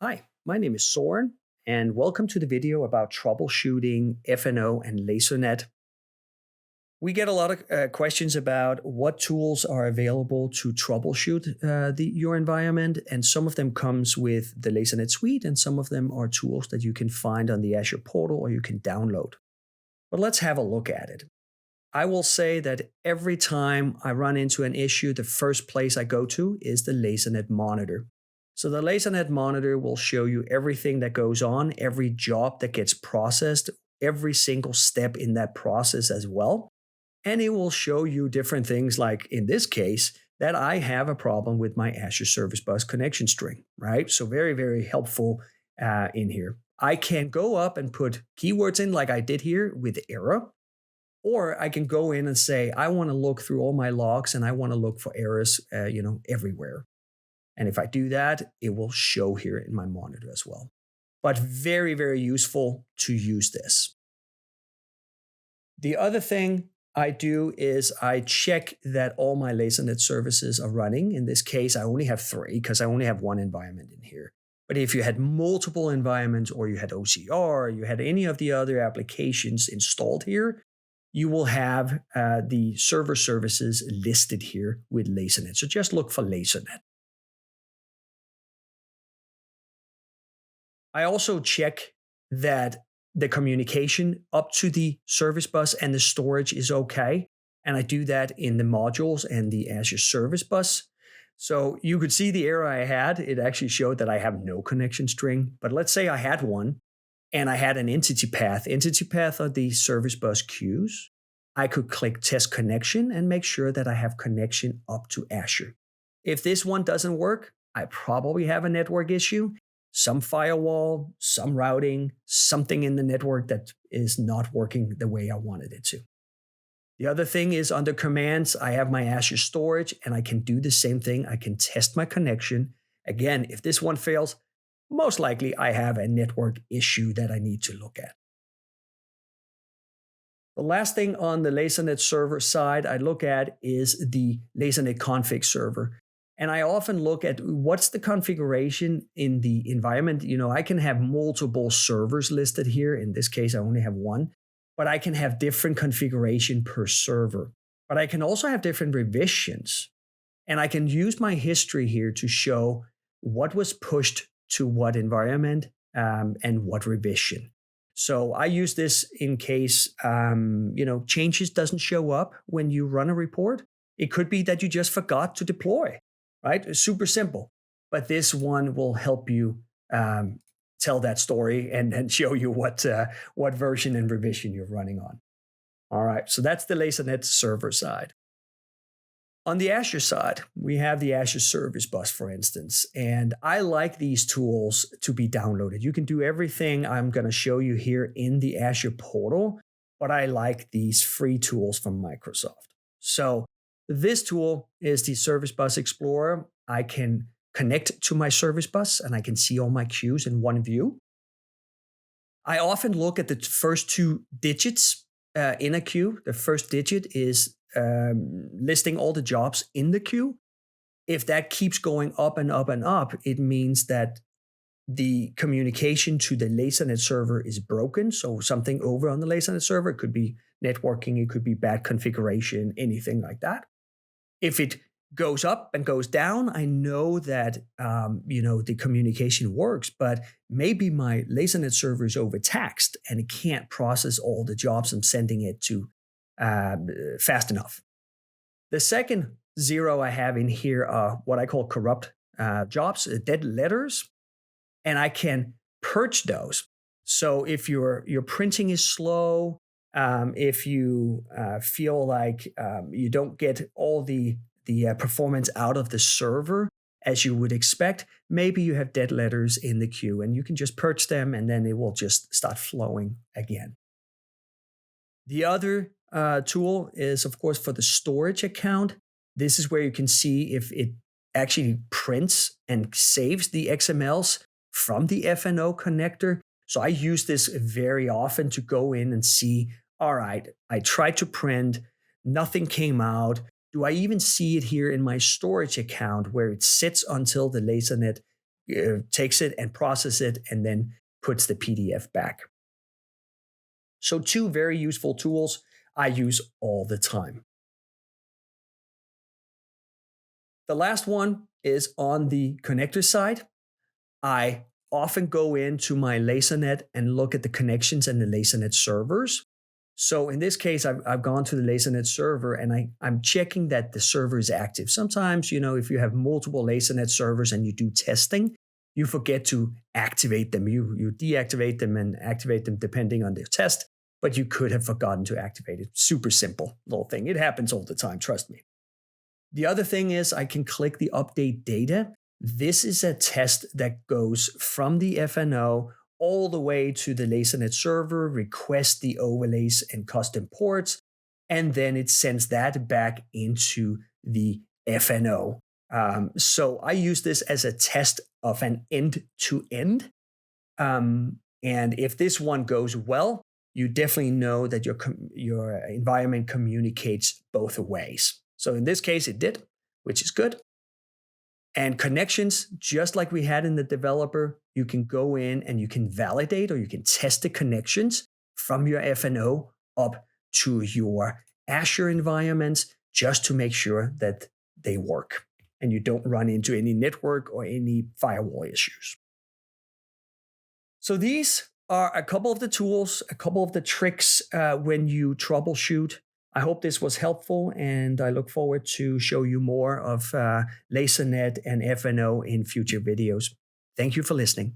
Hi, my name is Soren, and welcome to the video about troubleshooting FNO and Lasernet. We get a lot of questions about what tools are available to troubleshoot your environment, and some of them comes with the Lasernet suite, and some of them are tools that you can find on the Azure portal or you can download. But let's have a look at it. I will say that every time I run into an issue, the first place I go to is the Lasernet monitor. So the Lasernet monitor will show you everything that goes on, every job that gets processed, every single step in that process as well. And it will show you different things like, in this case, that I have a problem with my Azure Service Bus connection string, right? So very, very helpful in here. I can go up and put keywords in like I did here with error. Or I can go in and say, I want to look through all my logs and I want to look for errors, everywhere. And if I do that, it will show here in my monitor as well. But very, very useful to use this. The other thing I do is I check that all my Lasernet services are running. In this case, I only have 3 because I only have one environment in here. But if you had multiple environments or you had OCR, or you had any of the other applications installed here, you will have the server services listed here with Lasernet. So just look for Lasernet. I also check that the communication up to the service bus and the storage is okay. And I do that in the modules and the Azure Service Bus. So you could see the error I had. It actually showed that I have no connection string. But let's say I had one and I had an entity path. Entity path are the service bus queues. I could click test connection and make sure that I have connection up to Azure. If this one doesn't work, I probably have a network issue. Some firewall, some routing, something in the network that is not working the way I wanted it to. The other thing is under commands, I have my Azure storage and I can do the same thing. I can test my connection. Again, if this one fails, most likely I have a network issue that I need to look at. The last thing on the Lasernet server side I look at is the Lasernet config server. And I often look at what's the configuration in the environment. I can have multiple servers listed here. In this case, I only have one, but I can have different configuration per server. But I can also have different revisions. And I can use my history here to show what was pushed to what environment and what revision. So I use this in case, changes doesn't show up when you run a report. It could be that you just forgot to deploy. Right? It's super simple, but this one will help you tell that story and show you what version and revision you're running on. All right, so that's the Lasernet server side. On the Azure side, we have the Azure Service Bus, for instance, and I like these tools to be downloaded. You can do everything I'm going to show you here in the Azure portal, but I like these free tools from Microsoft. So this tool is the Service Bus Explorer. I can connect to my service bus and I can see all my queues in one view. I often look at the first 2 digits in a queue. The first digit is listing all the jobs in the queue. If that keeps going up and up and up, it means that the communication to the Lasernet server is broken. So something over on the Lasernet server, it could be networking, it could be bad configuration, anything like that. If it goes up and goes down, I know that the communication works, but maybe my Lasernet server is overtaxed and it can't process all the jobs I'm sending it to fast enough. The second 0 I have in here are what I call corrupt jobs, dead letters, and I can purge those. So if your printing is slow, if you feel like you don't get all the performance out of the server as you would expect, maybe you have dead letters in the queue and you can just purge them and then it will just start flowing again. The other tool is, of course, for the storage account. This is where you can see if it actually prints and saves the XMLs from the FNO connector. So I use this very often to go in and see, all right, I tried to print, nothing came out. Do I even see it here in my storage account where it sits until the Lasernet takes it and processes it and then puts the PDF back. So 2 very useful tools I use all the time. The last one is on the connector side. I often go into my Lasernet and look at the connections and the Lasernet servers. So in this case, I've gone to the Lasernet server and I'm checking that the server is active. Sometimes, if you have multiple Lasernet servers and you do testing, you forget to activate them. You deactivate them and activate them depending on the test, but you could have forgotten to activate it. Super simple little thing. It happens all the time, trust me. The other thing is I can click the update data. This is a test that goes from the FNO all the way to the Lasernet server, requests the overlays and custom ports, and then it sends that back into the FNO. So I use this as a test of an end-to-end. And if this one goes well, you definitely know that your environment communicates both ways. So in this case, it did, which is good. And connections, just like we had in the developer, you can go in and you can validate or you can test the connections from your FNO up to your Azure environments just to make sure that they work and you don't run into any network or any firewall issues. So these are a couple of the tools, a couple of the tricks when you troubleshoot. I hope this was helpful, and I look forward to show you more of Lasernet and FNO in future videos. Thank you for listening.